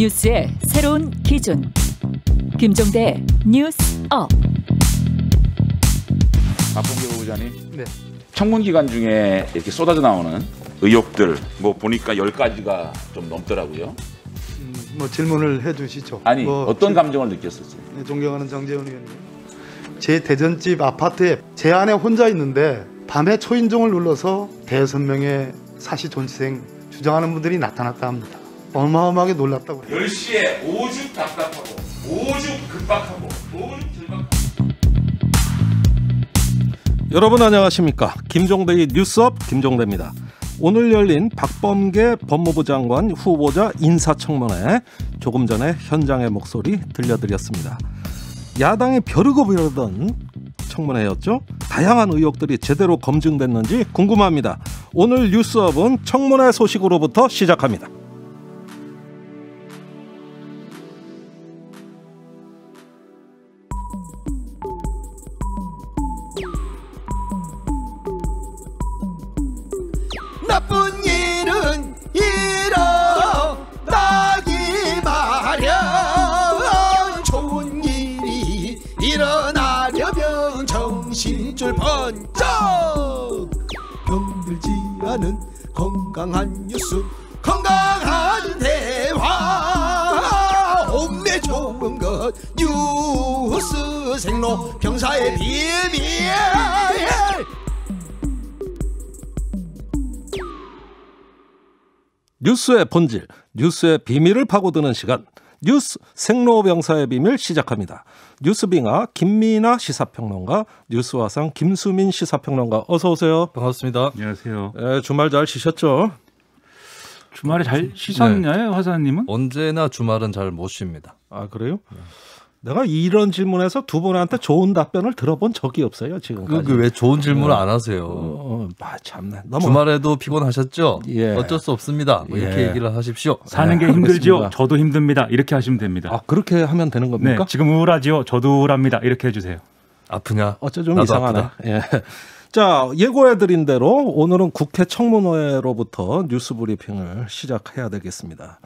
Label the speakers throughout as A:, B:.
A: 뉴스의 새로운 기준. 김종대 뉴스업.
B: 박범계 후보자님,
C: 네.
B: 청문 기간 중에 이렇게 쏟아져 나오는 의혹들 뭐 보니까 10가지가 좀 넘더라고요.
C: 뭐 질문을 해주시죠.
B: 아니 어떤 감정을 느꼈었어요?
C: 네, 존경하는 정재훈 의원님. 제 대전집 아파트에 제 아내 혼자 있는데 밤에 초인종을 눌러서 5명의 사시존치생 주장하는 분들이 나타났다 합니다. 어마어마하게 놀랐다고 해요.
B: 10시에 오죽 답답하고 오죽 급박하고 오죽 절박하고.
D: 여러분 안녕하십니까? 김종대의 뉴스업 김종대입니다. 오늘 열린 박범계 법무부 장관 후보자 인사청문회, 조금 전에 현장의 목소리 들려드렸습니다. 야당이 벼르고 벼르던 청문회였죠. 다양한 의혹들이 제대로 검증됐는지 궁금합니다. 오늘 뉴스업은 청문회 소식으로부터 시작합니다.
E: 나쁜 일은 일어나기 마련, 좋은 일이 일어나려면 정신줄 번쩍, 병들지 않은 건강한 뉴스, 건강한 대화, 몸에 좋은 것 뉴스 생로 병사의 비밀.
D: 뉴스의 본질, 뉴스의 비밀을 파고드는 시간, 뉴스 생로병사의 비밀 시작합니다. 뉴스빙하 김민아 시사평론가, 뉴스화상 김수민 시사평론가, 어서 오세요.
F: 반갑습니다.
G: 안녕하세요.
D: 주말 잘 쉬셨죠?
G: 주말에 잘 쉬셨나요, 화사님은?
F: 언제나 주말은 잘 못 쉽니다.
D: 아, 그래요? 내가 이런 질문에서 두 분한테 좋은 답변을 들어본 적이 없어요, 지금까지.
F: 왜 좋은 질문을 안 하세요?
D: 참네.
F: 주말에도 피곤하셨죠?
D: 예.
F: 어쩔 수 없습니다. 뭐 이렇게
D: 예.
F: 얘기를 하십시오.
G: 사는 게 힘들지요? 저도 힘듭니다. 이렇게 하시면 됩니다.
D: 아, 그렇게 하면 되는 겁니까?
G: 네, 지금 우울하지요? 저도 우울합니다. 이렇게 해주세요.
F: 아프냐?
D: 어째 좀
F: 나도
D: 이상하네.
F: 아프다.
D: 예. 자, 예고해드린 대로 오늘은 국회 청문회로부터 뉴스 브리핑을 시작해야 되겠습니다.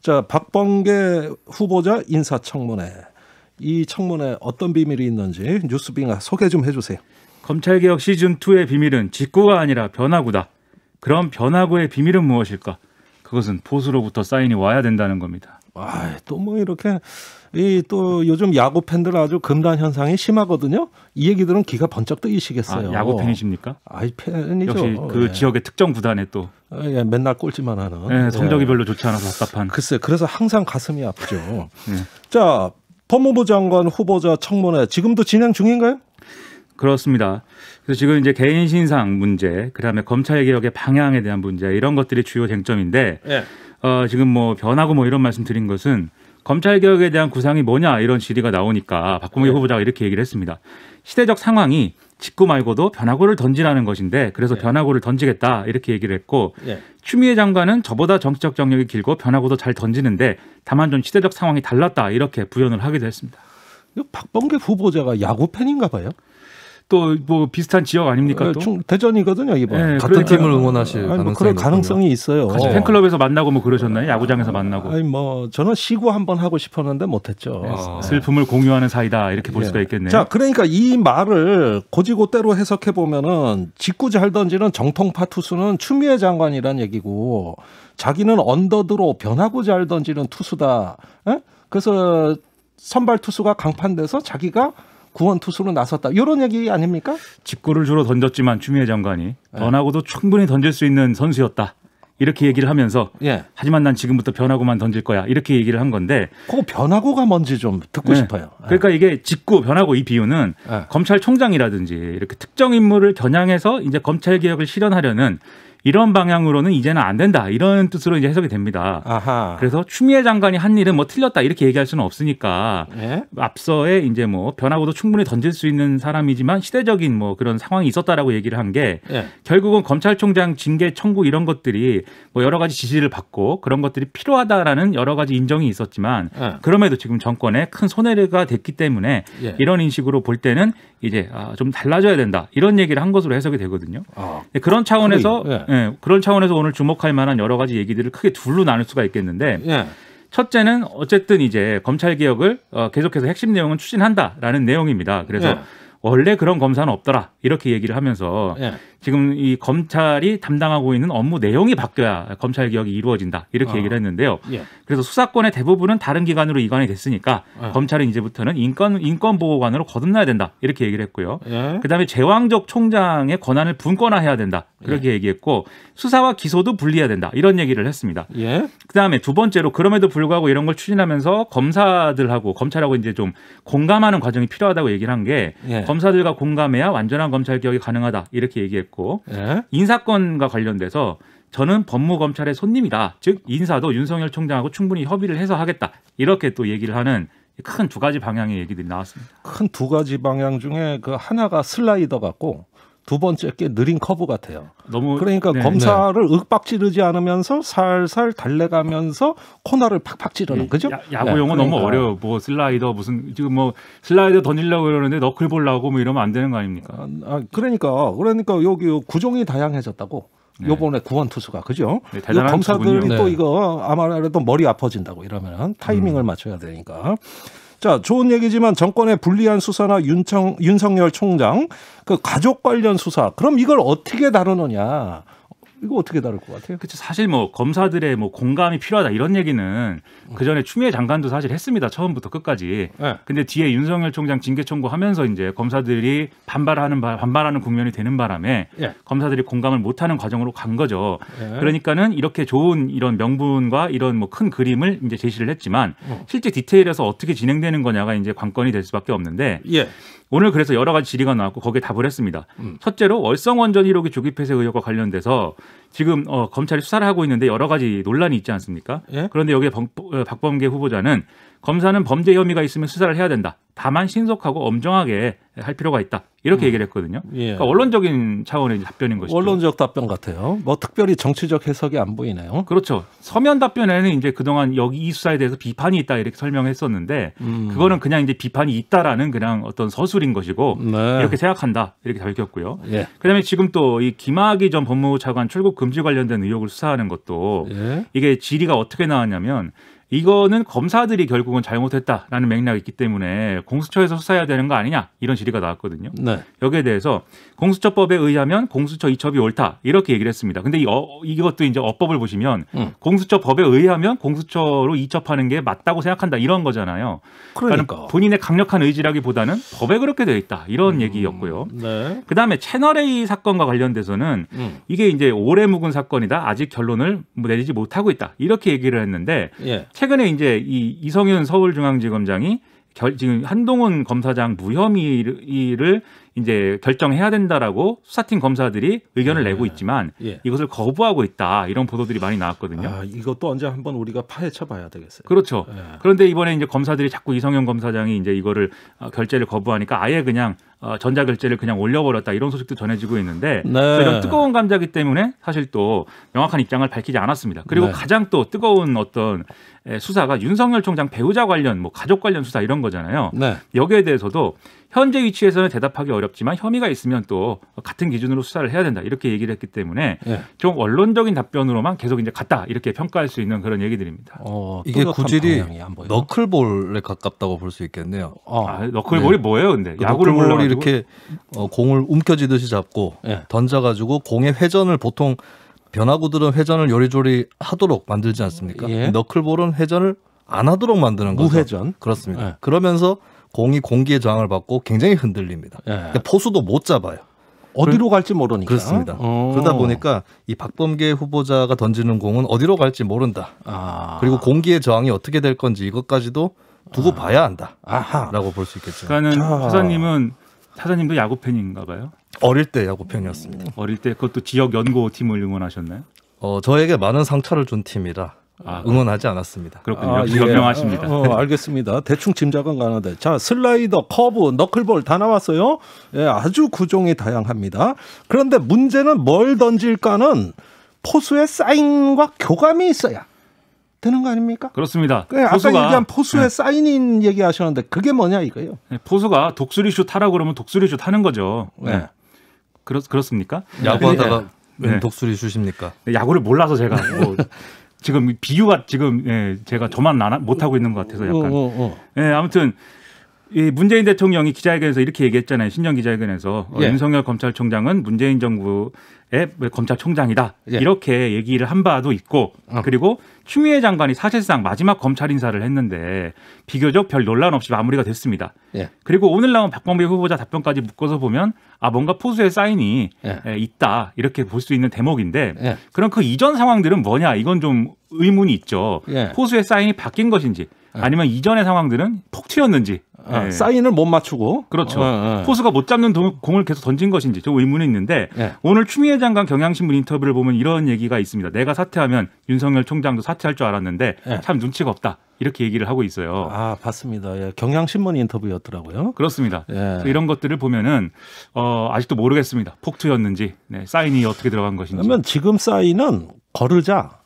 D: 자, 박범계 후보자 인사청문회. 이 청문회 어떤 비밀이 있는지 뉴스빙하 소개 좀 해주세요.
G: 검찰개혁 시즌2의 비밀은 직구가 아니라 변화구다. 그럼 변화구의 비밀은 무엇일까? 그것은 보수로부터 사인이 와야 된다는 겁니다.
D: 또 뭐 이렇게 또 요즘 야구 팬들 아주 금단 현상이 심하거든요. 이 얘기 들은 귀가 번쩍 뜨이시겠어요.
G: 야구 팬이십니까?
D: 팬이죠.
G: 역시 그 지역의 특정 구단에 또
D: 맨날 꼴찌만 하는.
G: 성적이 별로 좋지 않아서 답답한.
D: 글쎄, 그래서 항상 가슴이 아프죠. 자, 법무부 장관 후보자 청문회 지금도 진행 중인가요?
G: 그렇습니다. 그래서 지금 이제 개인 신상 문제, 그다음에 검찰 개혁의 방향에 대한 문제, 이런 것들이 주요 쟁점인데, 지금 뭐 변하고 뭐 이런 말씀 드린 것은 검찰 개혁에 대한 구상이 뭐냐 이런 질의가 나오니까 박범계 후보자가 이렇게 얘기를 했습니다. 시대적 상황이 직구 말고도 변화구를 던지라는 것인데, 그래서 변화구를 던지겠다 이렇게 얘기를 했고, 추미애 장관은 저보다 정치적 경력이 길고 변화구도 잘 던지는데 다만 좀 시대적 상황이 달랐다 이렇게 부연을 하기도 했습니다.
D: 박범계 후보자가 야구 팬인가 봐요.
G: 또 뭐 비슷한 지역 아닙니까? 또
D: 대전이거든요, 이번.
F: 같은 팀을 응원하실 가능성이
D: 그런 가능성이 있어요.
G: 같이 팬클럽에서 만나고 뭐 그러셨나요? 야구장에서 만나고.
D: 저는 시구 한번 하고 싶었는데 못했죠.
G: 슬픔을 공유하는 사이다 이렇게 볼 수가 있겠네요.
D: 자, 그러니까 이 말을 고지고대로 해석해 보면은 직구 잘 던지는 정통파 투수는 추미애 장관이란 얘기고, 자기는 언더드로 변화구 잘 던지는 투수다. 그래서 선발 투수가 강판돼서 자기가 구원 투수로 나섰다. 이런 얘기 아닙니까?
G: 직구를 주로 던졌지만 추미애 장관이 변화구도 충분히 던질 수 있는 선수였다. 이렇게 얘기를 하면서 하지만 난 지금부터 변화구만 던질 거야. 이렇게 얘기를 한 건데,
D: 그 변화구가 뭔지 좀 듣고 싶어요.
G: 그러니까 이게 직구, 변화구 이 비유는 검찰총장이라든지 이렇게 특정 인물을 겨냥해서 이제 검찰 개혁을 실현하려는 이런 방향으로는 이제는 안 된다. 이런 뜻으로 이제 해석이 됩니다.
D: 아하.
G: 그래서 추미애 장관이 한 일은 뭐 틀렸다 이렇게 얘기할 수는 없으니까 앞서에 이제 뭐 변화구도 충분히 던질 수 있는 사람이지만 시대적인 뭐 그런 상황이 있었다라고 얘기를 한 게 결국은 검찰총장 징계 청구 이런 것들이 뭐 여러 가지 지시를 받고 그런 것들이 필요하다라는 여러 가지 인정이 있었지만 그럼에도 지금 정권에 큰 손해가 됐기 때문에 이런 인식으로 볼 때는 이제 좀 달라져야 된다 이런 얘기를 한 것으로 해석이 되거든요. 그런 차원에서 그런 차원에서 오늘 주목할 만한 여러 가지 얘기들을 크게 둘로 나눌 수가 있겠는데 첫째는 어쨌든 이제 검찰 개혁을 계속해서 핵심 내용은 추진한다라는 내용입니다. 그래서
D: 예.
G: 원래 그런 검사는 없더라 이렇게 얘기를 하면서
D: 예.
G: 지금 이 검찰이 담당하고 있는 업무 내용이 바뀌어야 검찰 개혁이 이루어진다 이렇게 얘기를 했는데요.
D: 예.
G: 그래서 수사권의 대부분은 다른 기관으로 이관이 됐으니까 검찰은 이제부터는 인권보호관으로 거듭나야 된다 이렇게 얘기를 했고요.
D: 예.
G: 그다음에 제왕적 총장의 권한을 분권화해야 된다 그렇게 얘기했고 수사와 기소도 분리해야 된다 이런 얘기를 했습니다.
D: 예.
G: 그다음에 두 번째로 그럼에도 불구하고 이런 걸 추진하면서 검사들하고 검찰하고 이제 좀 공감하는 과정이 필요하다고 얘기를 한 게
D: 예.
G: 검사들과 공감해야 완전한 검찰 개혁이 가능하다 이렇게 얘기했고
D: 예.
G: 인사권과 관련돼서 저는 법무검찰의 손님이다. 즉 인사도 윤석열 총장하고 충분히 협의를 해서 하겠다. 이렇게 또 얘기를 하는 큰 두 가지 방향의 얘기들이 나왔습니다.
D: 큰 두 가지 방향 중에 그 하나가 슬라이더 같고 두 번째 게 느린 커브 같아요.
G: 너무
D: 그러니까
G: 네.
D: 검사를 윽박 지르지 않으면서 살살 달래가면서 코너를 팍팍 찌르는 거죠?
G: 야구 용어 너무
D: 그러니까.
G: 어려워. 뭐 슬라이더 무슨 지금 뭐 슬라이더 던지려고 그러는데 너클 보려고 뭐 이러면 안 되는 거 아닙니까?
D: 그러니까 여기 구종이 다양해졌다고.
G: 네.
D: 요번에 구원 투수가 그죠?
G: 네, 대단한
D: 검사들이
G: 투수군요.
D: 또
F: 네.
D: 이거 아마도 머리 아파진다고 이러면 타이밍을 맞춰야 되니까. 자, 좋은 얘기지만 정권의 불리한 수사나 윤석열 총장 그 가족 관련 수사. 그럼 이걸 어떻게 다루느냐? 이거 어떻게 다룰 것 같아요?
G: 그렇죠. 사실 뭐 검사들의 뭐 공감이 필요하다 이런 얘기는 그 전에 추미애 장관도 사실 했습니다. 처음부터 끝까지.
D: 네.
G: 근데 뒤에 윤석열 총장 징계 청구하면서 이제 검사들이 반발하는 국면이 되는 바람에
D: 예.
G: 검사들이 공감을 못하는 과정으로 간 거죠.
D: 예.
G: 그러니까는 이렇게 좋은 이런 명분과 이런 뭐 큰 그림을 이제 제시를 했지만 실제 디테일에서 어떻게 진행되는 거냐가 이제 관건이 될 수밖에 없는데
D: 예.
G: 오늘 그래서 여러 가지 질의가 나왔고 거기에 답을 했습니다. 첫째로 월성원전 1호기 조기 폐쇄 의혹과 관련돼서 지금 검찰이 수사를 하고 있는데 여러 가지 논란이 있지 않습니까?
D: 예?
G: 그런데 여기에 박범계 후보자는 검사는 범죄 혐의가 있으면 수사를 해야 된다. 다만 신속하고 엄정하게 할 필요가 있다. 이렇게 얘기를 했거든요.
D: 예.
G: 그러니까 원론적인 차원의 답변인 것이죠.
D: 원론적 답변 같아요. 뭐 특별히 정치적 해석이 안 보이네요.
G: 그렇죠. 서면 답변에는 이제 그동안 여기 이 수사에 대해서 비판이 있다 이렇게 설명했었는데 그거는 그냥 이제 비판이 있다라는 그냥 어떤 서술인 것이고
D: 네.
G: 이렇게 생각한다 이렇게 밝혔고요.
D: 예.
G: 그다음에 지금 또 이 김학의 전 법무부 차관 출국 금지 관련된 의혹을 수사하는 것도
D: 예.
G: 이게 질의가 어떻게 나왔냐면 이거는 검사들이 결국은 잘못했다라는 맥락이 있기 때문에 공수처에서 수사해야 되는 거 아니냐 이런 질의가 나왔거든요.
D: 네.
G: 여기에 대해서 공수처법에 의하면 공수처 이첩이 옳다 이렇게 얘기를 했습니다. 근데 이것도 이제 어법을 보시면 공수처법에 의하면 공수처로 이첩하는 게 맞다고 생각한다 이런 거잖아요.
D: 그러니까.
G: 본인의 강력한 의지라기보다는 법에 그렇게 되어 있다 이런 얘기였고요.
D: 네.
G: 그다음에 채널A 사건과 관련돼서는 이게 이제 오래 묵은 사건이다. 아직 결론을 내리지 못하고 있다. 이렇게 얘기를 했는데
D: 예.
G: 최근에 이제 이성윤 서울중앙지검장이 지금 한동훈 검사장 무혐의를 이제 결정해야 된다라고 수사팀 검사들이 의견을 내고 있지만
D: 예.
G: 이것을 거부하고 있다 이런 보도들이 많이 나왔거든요.
D: 아, 이것도 언제 한번 우리가 파헤쳐 봐야 되겠어요.
G: 그렇죠.
D: 예.
G: 그런데 이번에 이제 검사들이 자꾸 이성윤 검사장이 이제 이거를 결재를 거부하니까 아예 그냥 전자결재를 그냥 올려버렸다 이런 소식도 전해지고 있는데
D: 네.
G: 이런 뜨거운 감자기 때문에 사실 또 명확한 입장을 밝히지 않았습니다. 그리고
D: 네.
G: 가장 또 뜨거운 어떤 수사가 윤석열 총장 배우자 관련 뭐 가족 관련 수사 이런 거잖아요.
D: 네.
G: 여기에 대해서도 현재 위치에서는 대답하기 어렵지만 혐의가 있으면 또 같은 기준으로 수사를 해야 된다 이렇게 얘기를 했기 때문에
D: 예.
G: 좀 원론적인 답변으로만 계속 이제 갔다 이렇게 평가할 수 있는 그런 얘기들입니다.
F: 이게
D: 뚜렷한
F: 구질이
D: 방향이 안 보여요.
F: 너클볼에 가깝다고 볼 수 있겠네요.
G: 너클볼이 뭐예요, 근데
F: 그
G: 야구를
F: 너클볼이
G: 몰라가지고
F: 이렇게 공을 움켜쥐듯이 잡고
D: 예.
F: 던져가지고 공의 회전을 보통 변화구들은 회전을 요리조리 하도록 만들지 않습니까?
D: 예.
F: 너클볼은 회전을 안 하도록 만드는 거죠.
D: 무회전.
F: 그렇습니다.
D: 예.
F: 그러면서 공이 공기의 저항을 받고 굉장히 흔들립니다.
D: 예.
F: 근데 포수도 못 잡아요.
D: 어디로 갈지 모르니까.
F: 그렇습니다. 그러다 보니까 이 박범계 후보자가 던지는 공은 어디로 갈지 모른다. 그리고 공기의 저항이 어떻게 될 건지 이것까지도 두고 봐야 한다라고 볼 수 있겠죠.
G: 그러니까는 사장님도 야구 팬인가 봐요.
F: 어릴 때 야구 팬이었습니다.
G: 어릴 때 그것도 지역 연고팀을 응원하셨나요?
F: 저에게 많은 상처를 준 팀이라 응원하지 않았습니다.
G: 그렇군요.
D: 예.
G: 현명하십니다.
D: 알겠습니다. 대충 짐작은 가는데. 자, 슬라이더, 커브, 너클볼 다 나왔어요. 예, 아주 구종이 다양합니다. 그런데 문제는 뭘 던질까는 포수의 사인과 교감이 있어야 되는 거 아닙니까?
G: 그렇습니다.
D: 아까 얘기한 포수의 사인인 얘기하셨는데 그게 뭐냐 이거예요.
G: 포수가 독수리 슛 하라고 그러면 독수리 슛 하는 거죠.
D: 네.
G: 그렇습니까?
F: 야구하다가
G: 네.
F: 웬 독수리 슛입니까?
G: 야구를 몰라서 제가 지금 비유가 지금 제가 저만 못하고 있는 것 같아서 약간. 아무튼 이 문재인 대통령이 기자회견에서 이렇게 얘기했잖아요. 신년 기자회견에서 윤석열 검찰총장은 문재인 정부의 검찰총장이다. 이렇게 얘기를 한 바도 있고 그리고 추미애 장관이 사실상 마지막 검찰 인사를 했는데 비교적 별 논란 없이 마무리가 됐습니다. 그리고 오늘 나온 박범계 후보자 답변까지 묶어서 보면 뭔가 포수의 사인이 있다 이렇게 볼 수 있는 대목인데 그럼 그 이전 상황들은 뭐냐 이건 좀 의문이 있죠. 포수의 사인이 바뀐 것인지 아니면 이전의 상황들은 폭 튀었는지
D: 사인을 못 맞추고
G: 그렇죠. 포수가 못 잡는 공을 계속 던진 것인지 좀 의문이 있는데 오늘 추미애 장관 경향신문 인터뷰를 보면 이런 얘기가 있습니다. 내가 사퇴하면 윤석열 총장도 사퇴할 줄 알았는데 참 눈치가 없다. 이렇게 얘기를 하고 있어요.
D: 봤습니다. 경향신문 인터뷰였더라고요.
G: 그렇습니다. 이런 것들을 보면은 아직도 모르겠습니다. 폭 튀었는지 사인이 어떻게 들어간 것인지.
D: 그러면 지금 사인은 거르자.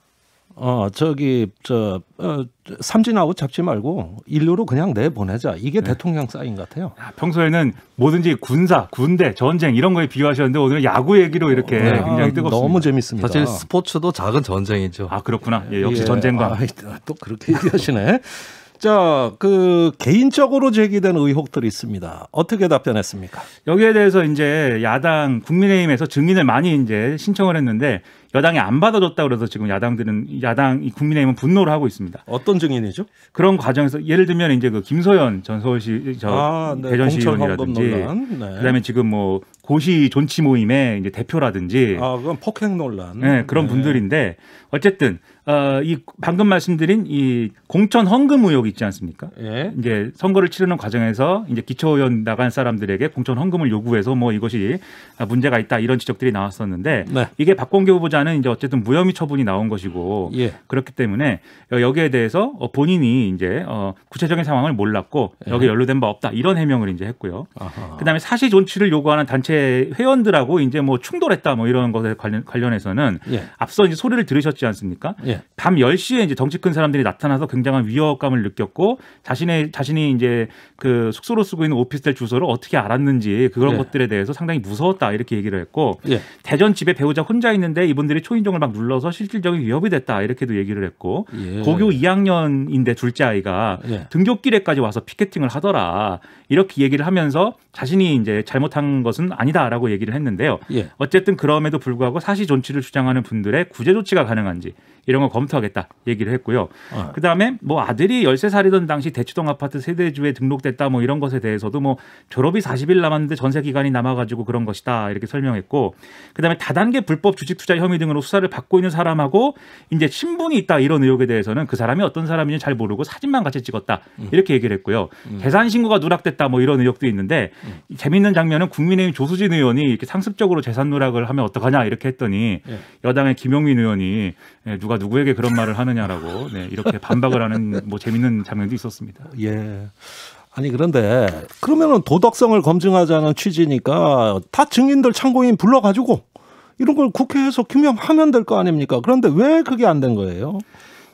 D: 삼진아웃 잡지 말고 인류로 그냥 내보내자. 이게 대통령 사인 같아요.
G: 평소에는 뭐든지 군사, 군대, 전쟁 이런 거에 비유하셨는데 오늘 야구 얘기로 이렇게 굉장히 뜨겁습니다.
D: 너무 재밌습니다.
F: 사실 스포츠도 작은 전쟁이죠.
G: 그렇구나. 역시 전쟁과.
D: 또 그렇게 얘기하시네. 자, 개인적으로 제기된 의혹들이 있습니다. 어떻게 답변했습니까?
G: 여기에 대해서 이제 야당 국민의힘에서 증인을 많이 이제 신청을 했는데 여당이 안 받아줬다 그래서 지금 야당 국민의힘은 분노를 하고 있습니다.
D: 어떤 증인이죠?
G: 그런 과정에서 예를 들면 이제 김소연 전 서울시 대전시 의원이라든지 그다음에 지금 뭐 고시 존치 모임의 이제 대표라든지
D: 그건 폭행 논란.
G: 그런 분들인데 어쨌든 이 방금 말씀드린 이 공천 헌금 의혹 있지 않습니까? 이제 선거를 치르는 과정에서 이제 기초의원 나간 사람들에게 공천 헌금을 요구해서 뭐 이것이 문제가 있다 이런 지적들이 나왔었는데 이게 박범계 후보자는 이제 어쨌든 무혐의 처분이 나온 것이고 그렇기 때문에 여기에 대해서 본인이 이제 구체적인 상황을 몰랐고 여기에 연루된 바 없다 이런 해명을 이제 했고요. 그다음에 사시 존치를 요구하는 단체 회원들하고 이제 뭐 충돌했다 뭐 이런 것에 관련해서는 앞서 이제 소리를 들으셨지 않습니까? 밤 10시에 이제 덩치 큰 사람들이 나타나서 굉장한 위협감을 느꼈고 자신이 이제 그 숙소로 쓰고 있는 오피스텔 주소를 어떻게 알았는지 그런 것들에 대해서 상당히 무서웠다 이렇게 얘기를 했고 대전 집에 배우자 혼자 있는데 이분들이 초인종을 막 눌러서 실질적인 위협이 됐다 이렇게도 얘기를 했고 고교 2학년인데 둘째 아이가 등굣길에까지 와서 피켓팅을 하더라 이렇게 얘기를 하면서 자신이 이제 잘못한 것은 아니다라고 얘기를 했는데요. 어쨌든 그럼에도 불구하고 사시 존치를 주장하는 분들의 구제 조치가 가능한지 이런 걸 검토하겠다 얘기를 했고요. 그다음에 뭐 아들이 13살이던 당시 대치동 아파트 세대주에 등록됐다 뭐 이런 것에 대해서도 뭐 졸업이 40일 남았는데 전세 기간이 남아가지고 그런 것이다 이렇게 설명했고 그다음에 다단계 불법 주식 투자 혐의 등으로 수사를 받고 있는 사람하고 이제 친분이 있다 이런 의혹에 대해서는 그 사람이 어떤 사람인지 잘 모르고 사진만 같이 찍었다 이렇게 얘기를 했고요. 재산 신고가 누락됐다 뭐 이런 의혹도 있는데 재밌는 장면은 국민의힘 조수진 의원이 이렇게 상습적으로 재산 누락을 하면 어떡하냐 이렇게 했더니 여당의 김용민 의원이 누가 누구에게 그런 말을 하느냐라고 이렇게 반박을 하는 뭐 재밌는 장면도 있었습니다.
D: 아니 그런데 그러면은 도덕성을 검증하자는 취지니까 다 증인들 참고인 불러가지고 이런 걸 국회에서 규명하면 될 거 아닙니까? 그런데 왜 그게 안 된 거예요?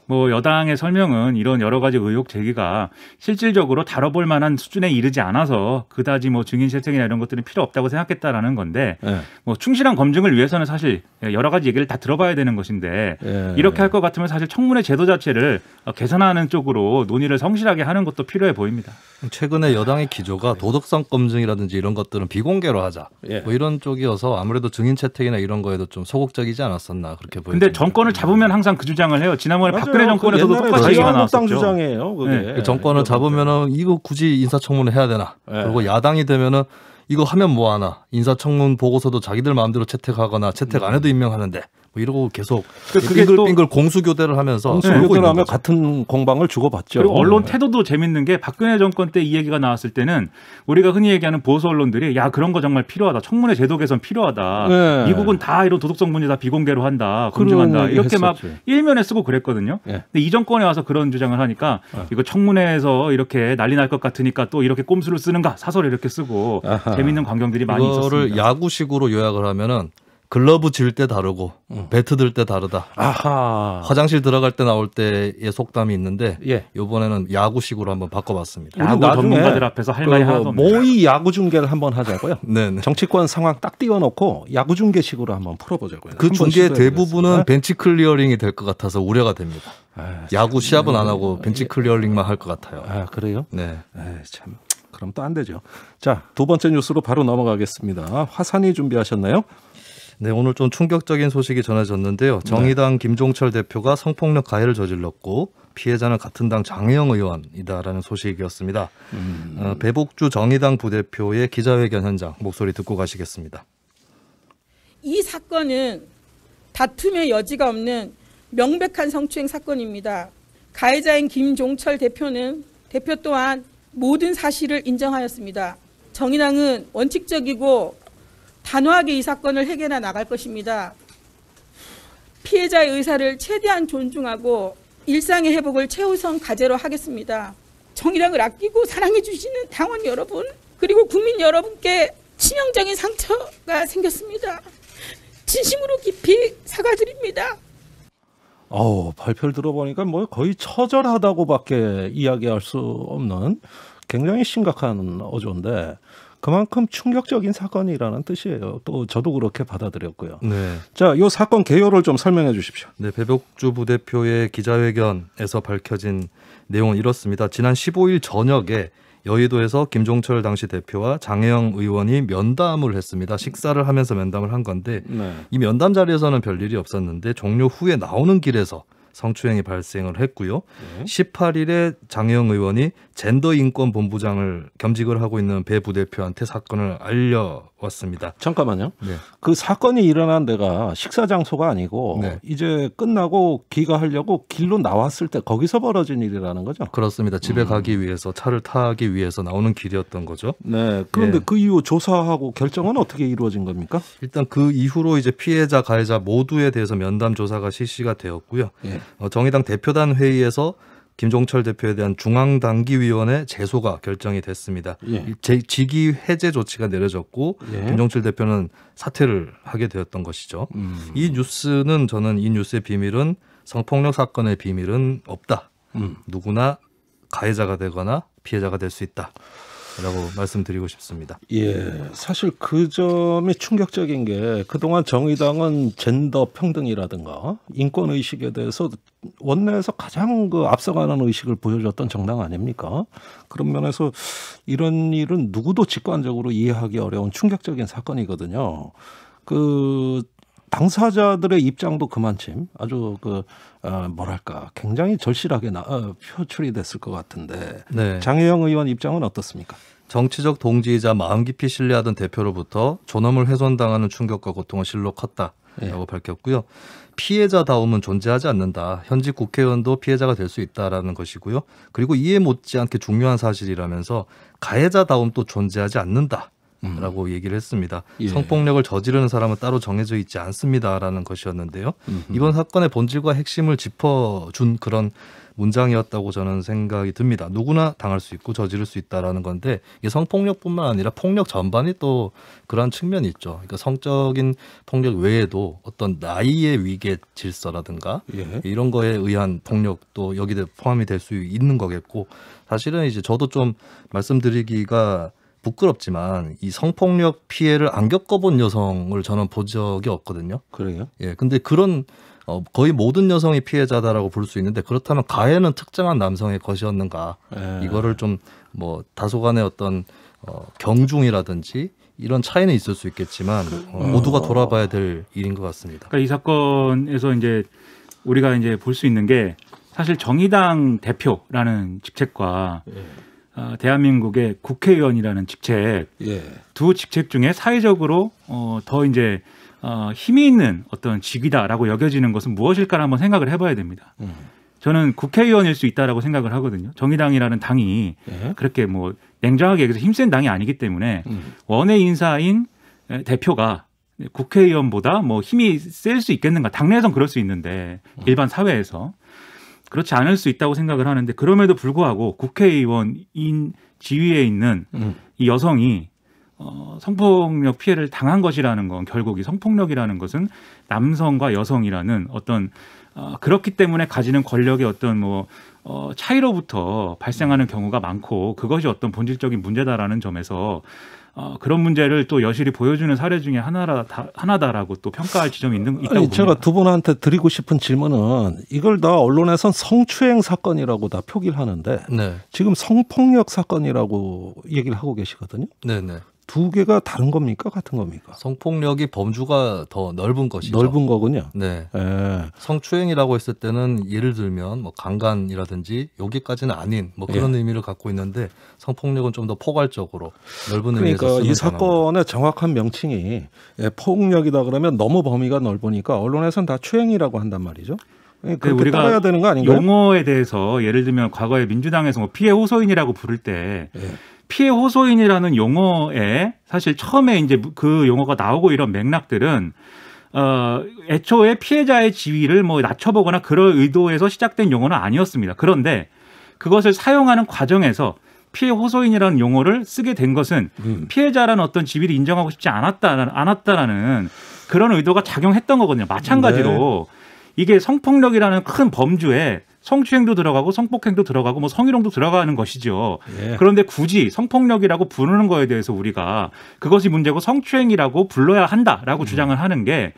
G: 뭐 여당의 설명은 이런 여러 가지 의혹 제기가 실질적으로 다뤄볼 만한 수준에 이르지 않아서 그다지 뭐 증인 채택이나 이런 것들은 필요 없다고 생각했다라는 건데 뭐 충실한 검증을 위해서는 사실 여러 가지 얘기를 다 들어봐야 되는 것인데 이렇게 할 것 같으면 사실 청문회 제도 자체를 개선하는 쪽으로 논의를 성실하게 하는 것도 필요해 보입니다.
F: 최근에 여당의 기조가 도덕성 검증이라든지 이런 것들은 비공개로 하자 뭐 이런 쪽이어서 아무래도 증인 채택이나 이런 거에도 좀 소극적이지 않았었나 그렇게 보입니다.
G: 근데 정권을 잡으면 항상 그 주장을 해요. 지난번에 박근혜 정권에서도 똑같이 얘기가 나왔었죠.
D: 주장이에요. 그게.
F: 그 정권을 잡으면은 이거 굳이 인사청문회 해야 되나? 그리고 야당이 되면은 이거 하면 뭐 하나? 인사청문 보고서도 자기들 마음대로 채택하거나 채택 안 해도 임명하는데 뭐 이러고 계속 빙글빙글 공수교대를 하면서
D: 공수교대를 하면 같은 공방을 주고받죠.
G: 그리고 언론 태도도 재밌는 게 박근혜 정권 때 이 얘기가 나왔을 때는 우리가 흔히 얘기하는 보수 언론들이 야 그런 거 정말 필요하다. 청문회 제도 개선 필요하다. 미국은 다 이런 도덕성 문제 다 비공개로 한다. 검증한다. 이렇게 막 일면에 쓰고 그랬거든요. 근데 이 정권에 와서 그런 주장을 하니까 이거 청문회에서 이렇게 난리 날 것 같으니까 또 이렇게 꼼수를 쓰는가 사설을 이렇게 쓰고 재밌는 광경들이 많이 있었습니다.
F: 이거를 야구식으로 요약을 하면은 글러브 질 때 다르고 배트 들 때 다르다.
D: 아하.
F: 화장실 들어갈 때 나올 때의 속담이 있는데
D: 예.
F: 이번에는 야구식으로 한번 바꿔봤습니다.
G: 야구 전문가들 앞에서 할 말이 하나도 없네요.
D: 모의 야구 중계를 한번 하자고요.
F: 네네.
D: 정치권 상황 딱 띄워놓고 야구 중계식으로 한번 풀어보자고요.
F: 그 중계 대부분은
D: 네?
F: 벤치 클리어링이 될 것 같아서 우려가 됩니다.
D: 아,
F: 야구 시합은 안 하고 벤치 클리어링만 할 것 같아요.
D: 아 그래요?
F: 네.
D: 참 그럼 또 안 되죠. 자, 두 번째 뉴스로 바로 넘어가겠습니다. 화산이 준비하셨나요?
F: 네, 오늘 좀 충격적인 소식이 전해졌는데요. 정의당 김종철 대표가 성폭력 가해를 저질렀고 피해자는 같은 당 장혜영 의원이다라는 소식이었습니다. 배복주 정의당 부대표의 기자회견 현장 목소리 듣고 가시겠습니다.
H: 이 사건은 다툼의 여지가 없는 명백한 성추행 사건입니다. 가해자인 김종철 대표 또한 모든 사실을 인정하였습니다. 정의당은 원칙적이고 단호하게 이 사건을 해결해 나갈 것입니다. 피해자의 의사를 최대한 존중하고 일상의 회복을 최우선 과제로 하겠습니다. 정의당을 아끼고 사랑해 주시는 당원 여러분 그리고 국민 여러분께 치명적인 상처가 생겼습니다. 진심으로 깊이 사과드립니다.
D: 발표를 들어보니까 뭐 거의 처절하다고밖에 이야기할 수 없는 굉장히 심각한 어조인데 그만큼 충격적인 사건이라는 뜻이에요. 또 저도 그렇게 받아들였고요.
F: 네.
D: 자, 이 사건 개요를 좀 설명해 주십시오.
F: 네, 배복주 부대표의 기자회견에서 밝혀진 내용은 이렇습니다. 지난 15일 저녁에 여의도에서 김종철 당시 대표와 장혜영 의원이 면담을 했습니다. 식사를 하면서 면담을 한 건데 이 면담 자리에서는 별일이 없었는데 종료 후에 나오는 길에서 성추행이 발생을 했고요. 18일에 장혜영 의원이 젠더인권본부장을 겸직을 하고 있는 배 부대표한테 사건을 알려왔습니다.
D: 잠깐만요.
F: 네.
D: 그 사건이 일어난 데가 식사 장소가 아니고
F: 네.
D: 이제 끝나고 귀가하려고 길로 나왔을 때 거기서 벌어진 일이라는 거죠?
F: 그렇습니다. 집에 가기 위해서 차를 타기 위해서 나오는 길이었던 거죠.
D: 네. 그런데
F: 예.
D: 그 이후 조사하고 결정은 어떻게 이루어진 겁니까?
F: 일단 그 이후로 이제 피해자, 가해자 모두에 대해서 면담 조사가 실시가 되었고요.
D: 예.
F: 정의당 대표단 회의에서 김종철 대표에 대한 중앙당기위원회 제소가 결정이 됐습니다.
D: 예.
F: 직위 해제 조치가 내려졌고
D: 예.
F: 김종철 대표는 사퇴를 하게 되었던 것이죠. 이 뉴스는 저는 이 뉴스의 비밀은 성폭력 사건의 비밀은 없다. 누구나 가해자가 되거나 피해자가 될 수 있다. 라고 말씀드리고 싶습니다.
D: 예, 사실 그 점이 충격적인 게 그동안 정의당은 젠더 평등이라든가 인권 의식에 대해서 원내에서 가장 그 앞서가는 의식을 보여줬던 정당 아닙니까? 그런 면에서 이런 일은 누구도 직관적으로 이해하기 어려운 충격적인 사건이거든요. 그 당사자들의 입장도 그만큼 아주 뭐랄까 굉장히 절실하게 표출이 됐을 것 같은데
F: 네.
D: 장혜영 의원 입장은 어떻습니까?
F: 정치적 동지이자 마음 깊이 신뢰하던 대표로부터 존엄을 훼손당하는 충격과 고통은 실로 컸다라고
D: 예.
F: 밝혔고요. 피해자다움은 존재하지 않는다. 현직 국회의원도 피해자가 될 수 있다라는 것이고요. 그리고 이에 못지않게 중요한 사실이라면서 가해자다움도 존재하지 않는다. 라고 얘기를 했습니다.
D: 예.
F: 성폭력을 저지르는 사람은 따로 정해져 있지 않습니다라는 것이었는데요. 이번 사건의 본질과 핵심을 짚어준 그런 문장이었다고 저는 생각이 듭니다. 누구나 당할 수 있고 저지를 수 있다라는 건데 이게 성폭력뿐만 아니라 폭력 전반이 또 그러한 측면이 있죠. 그러니까 성적인 폭력 외에도 어떤 나이의 위계 질서라든가
D: 예.
F: 이런 거에 의한 폭력도 여기에 포함이 될 수 있는 거겠고 사실은 이제 저도 좀 말씀드리기가 부끄럽지만 이 성폭력 피해를 안 겪어본 여성을 저는 본 적이 없거든요.
D: 그래요?
F: 예, 근데 그런 거의 모든 여성이 피해자다라고 볼 수 있는데 그렇다면 가해는 특정한 남성의 것이었는가?
D: 예.
F: 이거를 좀 뭐 다소간의 어떤 경중이라든지 이런 차이는 있을 수 있겠지만 모두가 돌아봐야 될 일인 것 같습니다.
G: 그러니까 이 사건에서 이제 우리가 이제 볼 수 있는 게 사실 정의당 대표라는 직책과 대한민국의 국회의원이라는 직책
D: 예.
G: 두 직책 중에 사회적으로 더 이제 힘이 있는 어떤 직위다라고 여겨지는 것은 무엇일까를 한번 생각을 해봐야 됩니다. 저는 국회의원일 수 있다라고 생각을 하거든요. 정의당이라는 당이
D: 예.
G: 그렇게 뭐 냉정하게 얘기해서 힘센 당이 아니기 때문에 원외 인사인 대표가 국회의원보다 뭐 힘이 셀 수 있겠는가? 당내에선 그럴 수 있는데 일반 사회에서 그렇지 않을 수 있다고 생각을 하는데 그럼에도 불구하고 국회의원인 지위에 있는 이 여성이 성폭력 피해를 당한 것이라는 건 결국 이 성폭력이라는 것은 남성과 여성이라는 어떤 그렇기 때문에 가지는 권력의 어떤 차이로부터 발생하는 경우가 많고 그것이 어떤 본질적인 문제다라는 점에서 그런 문제를 또 여실히 보여주는 사례 중에 하나다라고 또 평가할 지점이 있다고 봅니다.
D: 제가 두 분한테 드리고 싶은 질문은 이걸 다 언론에선 성추행 사건이라고 다 표기를 하는데
F: 네.
D: 지금 성폭력 사건이라고 얘기를 하고 계시거든요.
F: 네네.
D: 두 개가 다른 겁니까? 같은 겁니까?
F: 성폭력이 범주가 더 넓은 것이죠.
D: 넓은 거군요.
F: 네.
D: 예.
F: 성추행이라고 했을 때는 예를 들면 뭐 강간이라든지 여기까지는 아닌 뭐 그런 의미를 갖고 있는데 성폭력은 좀 더 포괄적으로 넓은 의미에서
D: 그러니까
F: 쓰는
D: 이 사건의 정확한 명칭이 폭력이다 그러면 너무 범위가 넓으니까 언론에서는 다 추행이라고 한단 말이죠. 그렇게
G: 우리가
D: 따라야 되는 거 아닌가요?
G: 용어에 대해서 예를 들면 과거에 민주당에서 뭐 피해 호소인이라고 부를 때 피해 호소인이라는 용어에 사실 처음에 이제 그 용어가 나오고 이런 맥락들은 애초에 피해자의 지위를 뭐 낮춰보거나 그럴 의도에서 시작된 용어는 아니었습니다. 그런데 그것을 사용하는 과정에서 피해 호소인이라는 용어를 쓰게 된 것은 피해자라는 어떤 지위를 인정하고 싶지 않았다라는 그런 의도가 작용했던 거거든요. 마찬가지로 이게 성폭력이라는 큰 범주에 성추행도 들어가고 성폭행도 들어가고 뭐 성희롱도 들어가는 것이죠. 그런데 굳이 성폭력이라고 부르는 거에 대해서 우리가 그것이 문제고 성추행이라고 불러야 한다라고 주장을 하는 게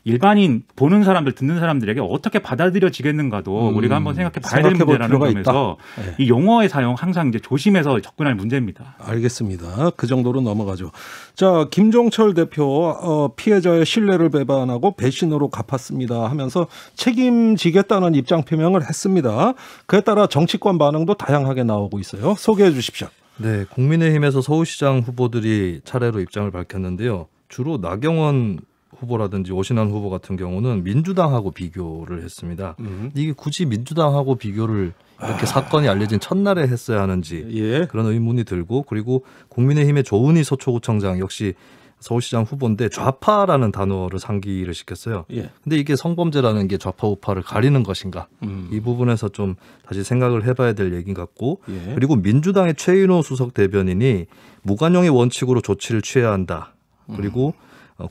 G: 일반인 보는 사람들 듣는 사람들에게 어떻게 받아들여지겠는가도 우리가 한번 생각해 봐야 될 문제라는 점에서 이 용어의 사용 항상 이제 조심해서 접근할 문제입니다.
D: 알겠습니다. 그 정도로 넘어가죠. 자, 김종철 대표 피해자의 신뢰를 배반하고 배신으로 갚았습니다 하면서 책임지겠다는 입장 표명을 했습니다. 그에 따라 정치권 반응도 다양하게 나오고 있어요. 소개해 주십시오.
F: 네, 국민의힘에서 서울시장 후보들이 차례로 입장을 밝혔는데요. 주로 나경원 후보라든지 오신환 후보 같은 경우는 민주당하고 비교를 했습니다. 이게 굳이 민주당하고 비교를 이렇게 사건이 알려진 첫날에 했어야 하는지 그런 의문이 들고, 그리고 국민의힘의 조은희 서초구청장 역시 서울시장 후보인데 좌파라는 단어를 상기를 시켰어요. 근데 이게 성범죄라는 게 좌파 우파를 가리는 것인가? 이 부분에서 좀 다시 생각을 해봐야 될 얘기 같고, 그리고 민주당의 최인호 수석 대변인이 무관용의 원칙으로 조치를 취해야 한다. 그리고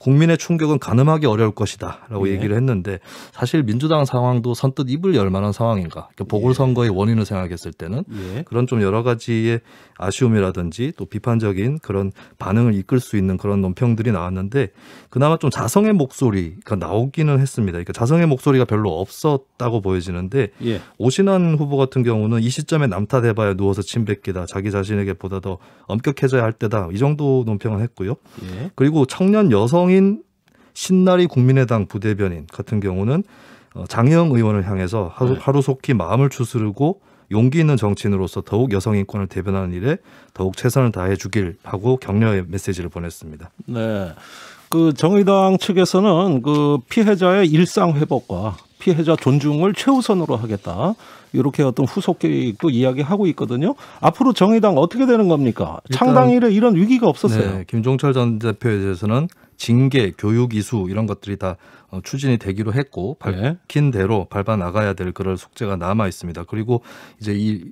F: 국민의 충격은 가늠하기 어려울 것이다 라고 얘기를 했는데, 사실 민주당 상황도 선뜻 입을 열 만한 상황인가, 그러니까 보궐선거의 원인을 생각했을 때는 그런 좀 여러 가지의 아쉬움이라든지 또 비판적인 그런 반응을 이끌 수 있는 그런 논평들이 나왔는데, 그나마 좀 자성의 목소리가 나오기는 했습니다. 그러니까 자성의 목소리가 별로 없었다고 보여지는데 오신환 후보 같은 경우는 이 시점에 남탓해봐야 누워서 침 뱉기다, 자기 자신에게 보다 더 엄격해져야 할 때다, 이 정도 논평을 했고요. 그리고 청년 여성인 신나리 국민의당 부대변인 같은 경우는 장혜영 의원을 향해서 하루속히 마음을 추스르고 용기 있는 정치인으로서 더욱 여성 인권을 대변하는 일에 더욱 최선을 다해 주길 하고 격려의 메시지를 보냈습니다.
D: 네. 그 정의당 측에서는 그 피해자의 일상 회복과 피해자 존중을 최우선으로 하겠다, 이렇게 어떤 후속 계획도 이야기하고 있거든요. 앞으로 정의당 어떻게 되는 겁니까? 창당 이래 이런 위기가 없었어요.
F: 네, 김종철 전 대표에 대해서는 징계, 교육 이수 이런 것들이 다 추진이 되기로 했고, 밝힌 대로 밟아 나가야 될 그럴 숙제가 남아 있습니다. 그리고 이제 이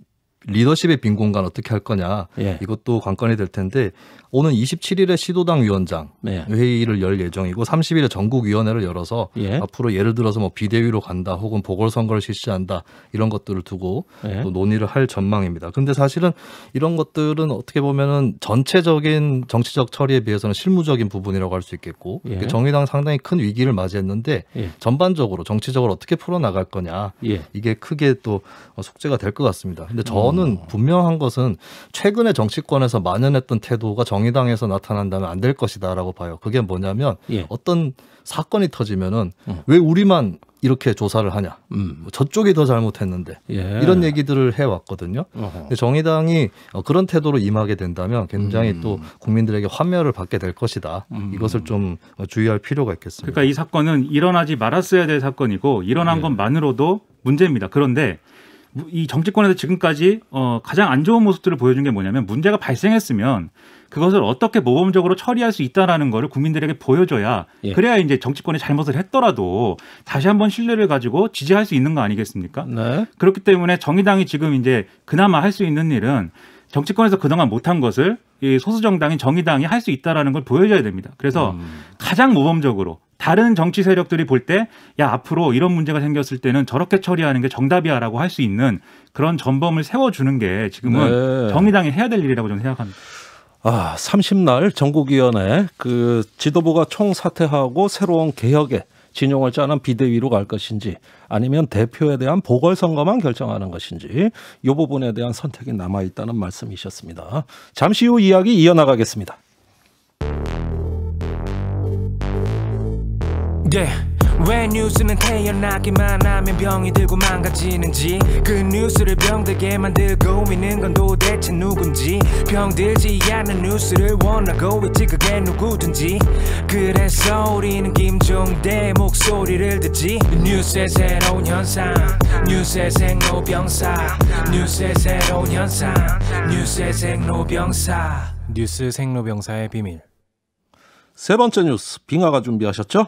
F: 리더십의 빈 공간 어떻게 할 거냐, 이것도 관건이 될 텐데, 오는 27일에 시도당 위원장 회의를 열 예정이고 30일에 전국위원회를 열어서 앞으로 예를 들어서 뭐 비대위로 간다 혹은 보궐선거를 실시한다 이런 것들을 두고 또 논의를 할 전망입니다. 근데 사실은 이런 것들은 어떻게 보면은 전체적인 정치적 처리에 비해서는 실무적인 부분이라고 할 수 있겠고, 정의당 상당히 큰 위기를 맞이했는데 전반적으로 정치적으로 어떻게 풀어나갈 거냐, 이게 크게 또 숙제가 될 것 같습니다. 근데 저는 분명한 것은 최근에 정치권에서 만연했던 태도가 정의당에서 나타난다면 안 될 것이다라고 봐요. 그게 뭐냐면 어떤 사건이 터지면은 왜 우리만 이렇게 조사를 하냐, 저쪽이 더 잘못했는데 이런 얘기들을 해왔거든요. 근데 정의당이 그런 태도로 임하게 된다면 굉장히 또 국민들에게 환멸을 받게 될 것이다. 이것을 좀 주의할 필요가 있겠습니다.
G: 그러니까 이 사건은 일어나지 말았어야 될 사건이고 일어난 것만으로도 문제입니다. 그런데 이 정치권에서 지금까지 가장 안 좋은 모습들을 보여준 게 뭐냐면, 문제가 발생했으면 그것을 어떻게 모범적으로 처리할 수 있다라는 거를 국민들에게 보여줘야, 그래야 이제 정치권이 잘못을 했더라도 다시 한번 신뢰를 가지고 지지할 수 있는 거 아니겠습니까? 그렇기 때문에 정의당이 지금 이제 그나마 할 수 있는 일은 정치권에서 그동안 못한 것을 이 소수 정당인 정의당이 할 수 있다라는 걸 보여줘야 됩니다. 그래서 가장 모범적으로 다른 정치 세력들이 볼 때 야 앞으로 이런 문제가 생겼을 때는 저렇게 처리하는 게 정답이야라고 할 수 있는 그런 전범을 세워주는 게 지금은 정의당이 해야 될 일이라고 저는 생각합니다.
D: 30날 전국위원회 그 지도부가 총사퇴하고 새로운 개혁에 진영을 짜는 비대위로 갈 것인지 아니면 대표에 대한 보궐선거만 결정하는 것인지 이 부분에 대한 선택이 남아있다는 말씀이셨습니다. 잠시 후 이야기 이어나가겠습니다.
I: 왜 뉴스는 태어나기만 하면 병이 들고 망가지는지 그 뉴스를 병들게 만들고 있는 건 도대체 누군지 병들지 않는 뉴스를 원하고 있지 그게 누구든지 그래서 우리는 김종대 목소리를 듣지 뉴스의 새로운 현상 뉴스의 생로병사 뉴스의 새로운 현상 뉴스의 생로병사 뉴스 생로병사의 비밀.
D: 세 번째 뉴스 빙하가 준비하셨죠?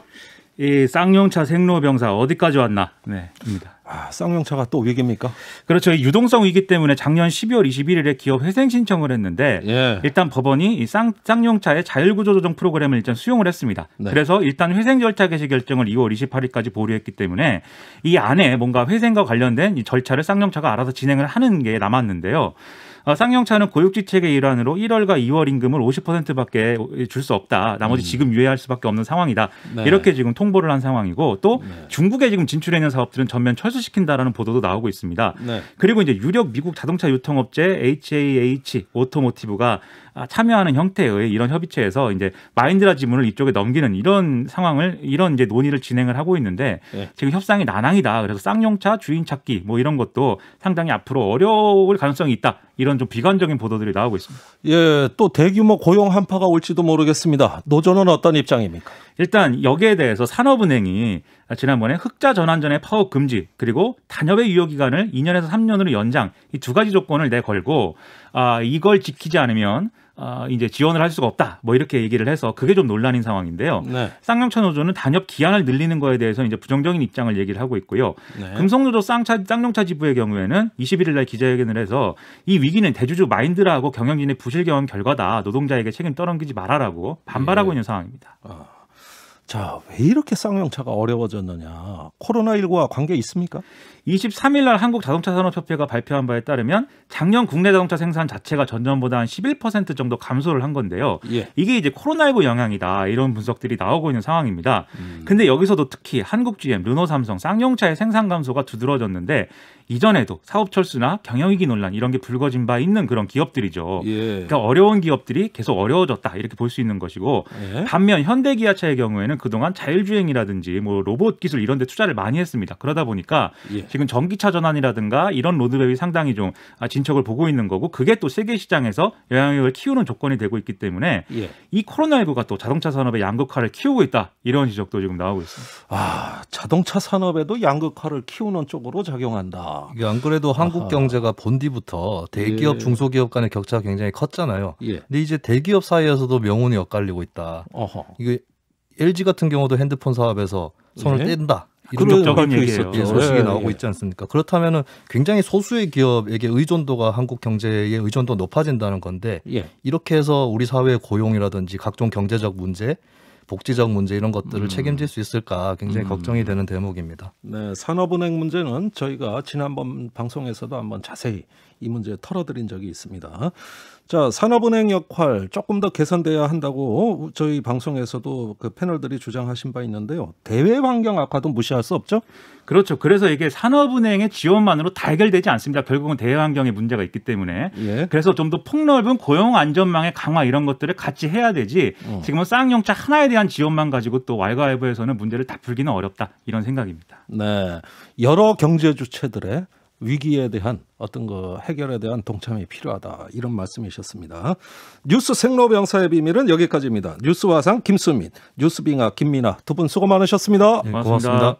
G: 이 쌍용차 생로병사 어디까지 왔나? 네, 입니다.
D: 쌍용차가 또 위기입니까?
G: 그렇죠. 이 유동성 위기 때문에 작년 12월 21일에 기업 회생 신청을 했는데 일단 법원이 이 쌍용차의 자율구조조정 프로그램을 일단 수용을 했습니다. 네. 그래서 일단 회생 절차 개시 결정을 2월 28일까지 보류했기 때문에 이 안에 뭔가 회생과 관련된 이 절차를 쌍용차가 알아서 진행을 하는 게 남았는데요. 쌍용차는 고육지책의 일환으로 1월과 2월 임금을 50%밖에 줄 수 없다. 나머지 지금 유예할 수밖에 없는 상황이다. 네. 이렇게 지금 통보를 한 상황이고 또 중국에 지금 진출해 있는 사업들은 전면 철수시킨다라는 보도도 나오고 있습니다. 네. 그리고 이제 유력 미국 자동차 유통업체 HAH 오토모티브가 참여하는 형태의 이런 협의체에서 이제 마인드라 지분을 이쪽에 넘기는 이런 상황을 이런 이제 논의를 진행을 하고 있는데 지금 협상이 난항이다. 그래서 쌍용차 주인 찾기 뭐 이런 것도 상당히 앞으로 어려울 가능성이 있다. 이런 좀 비관적인 보도들이 나오고 있습니다.
D: 예, 또 대규모 고용 한파가 올지도 모르겠습니다. 노조는 어떤 입장입니까?
G: 일단 여기에 대해서 산업은행이 지난번에 흑자 전환전의 파업 금지 그리고 단협의 유효 기간을 2년에서 3년으로 연장 이 두 가지 조건을 내걸고 이걸 지키지 않으면 이제 지원을 할 수가 없다. 뭐 이렇게 얘기를 해서 그게 좀 논란인 상황인데요. 네. 쌍용차 노조는 단협 기한을 늘리는 거에 대해서 이제 부정적인 입장을 얘기를 하고 있고요. 네. 금속노조 쌍용차 지부의 경우에는 21일 날 기자회견을 해서 이 위기는 대주주 마인드라하고 경영진의 부실 경영 결과다. 노동자에게 책임 떠넘기지 말아라고 반발하고 있는 상황입니다.
D: 자, 왜 이렇게 쌍용차가 어려워졌느냐. 코로나19와 관계 있습니까?
G: 23일 날 한국자동차산업협회가 발표한 바에 따르면 작년 국내 자동차 생산 자체가 전년보다 한 11% 정도 감소를 한 건데요. 이게 이제 코로나19 영향이다. 이런 분석들이 나오고 있는 상황입니다. 근데 여기서도 특히 한국 GM, 르노, 삼성, 쌍용차의 생산 감소가 두드러졌는데 이전에도 사업 철수나 경영위기 논란 이런 게 불거진 바 있는 그런 기업들이죠. 그러니까 어려운 기업들이 계속 어려워졌다 이렇게 볼 수 있는 것이고 반면 현대기아차의 경우에는 그동안 자율주행이라든지 뭐 로봇 기술 이런 데 투자를 많이 했습니다. 그러다 보니까 지금 전기차 전환이라든가 이런 로드맵이 상당히 좀 진척을 보고 있는 거고 그게 또 세계 시장에서 영향력을 키우는 조건이 되고 있기 때문에 이 코로나19가 또 자동차 산업의 양극화를 키우고 있다 이런 지적도 지금 나오고 있습니다.
D: 자동차 산업에도 양극화를 키우는 쪽으로 작용한다.
F: 안 그래도 한국 경제가 본디부터 대기업, 중소기업 간의 격차가 굉장히 컸잖아요. 근데 이제 대기업 사이에서도 명운이 엇갈리고 있다. 이게 LG 같은 경우도 핸드폰 사업에서 손을 뗀다.
G: 이런 적인 얘기예요.
F: 소식이 나오고 있지 않습니까? 그렇다면은 굉장히 소수의 기업에게 의존도가 한국 경제의 의존도가 높아진다는 건데 이렇게 해서 우리 사회의 고용이라든지 각종 경제적 문제, 복지적 문제 이런 것들을 책임질 수 있을까 굉장히 걱정이 되는 대목입니다.
D: 네, 산업은행 문제는 저희가 지난번 방송에서도 한번 자세히 이 문제 털어드린 적이 있습니다. 자, 산업은행 역할 조금 더 개선돼야 한다고 저희 방송에서도 그 패널들이 주장하신 바 있는데요. 대외 환경 악화도 무시할 수 없죠?
G: 그렇죠. 그래서 이게 산업은행의 지원만으로 다 해결되지 않습니다. 결국은 대외 환경에 문제가 있기 때문에. 그래서 좀 더 폭넓은 고용 안전망의 강화 이런 것들을 같이 해야 되지 지금은 쌍용차 하나에 대한 지원만 가지고 또 왈가왈부해서는 문제를 다 풀기는 어렵다. 이런 생각입니다.
D: 네, 여러 경제 주체들의 위기에 대한 어떤 그 해결에 대한 동참이 필요하다 이런 말씀이셨습니다. 뉴스 생로병사의 비밀은 여기까지입니다. 뉴스 화상 김수민, 뉴스빙하 김민아 두 분 수고 많으셨습니다.
G: 네, 고맙습니다.